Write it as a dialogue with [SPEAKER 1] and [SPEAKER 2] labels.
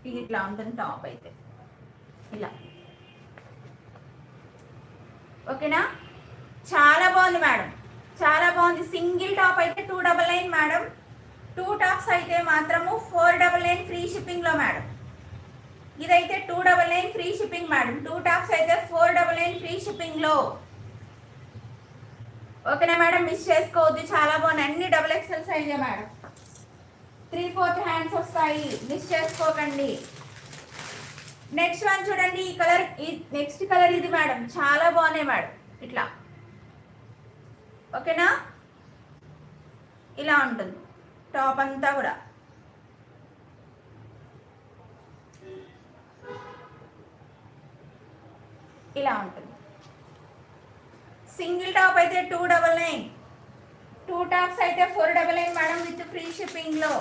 [SPEAKER 1] ఇది ఇట్లా ఉంటుంది టాప్ అయితే ఇలా. ఓకేనా, చాలా బాగుంది మేడం, చాలా బాగుంది. సింగిల్ టాప్ అయితే 299 మేడం. 2 టాప్స్ అయితే మాత్రము 499 ఫ్రీ షిప్పింగ్ లో మేడం. ఇదైతే 299 ఫ్రీ షిప్పింగ్ మేడం. 2 టాప్స్ అయితే 499 ఫ్రీ షిప్పింగ్ లో. ఓకేనా మేడం, మిస్ చేసుకోవద్దు, చాలా బాగున్నాయి. అన్ని XXL సైజే మేడం. 3/4 హ్యాండ్స్ వస్తాయి, మిస్ చేసుకోకండి. నెక్స్ట్ వన్ చూడండి, ఈ కలర్, నెక్స్ట్ కలర్ ఇది మేడం, చాలా బాగున్నాయి మేడం. ఇట్లా ఓకేనా, ఇలా ఉంటుంది టాప్ అంతా కూడా. ఇలా ఉంటుంది. సింగిల్ టాప్ అయితే 299, 2 టాప్స్ అయితే 499 మేడం విత్ ఫ్రీ షిప్పింగ్ లో.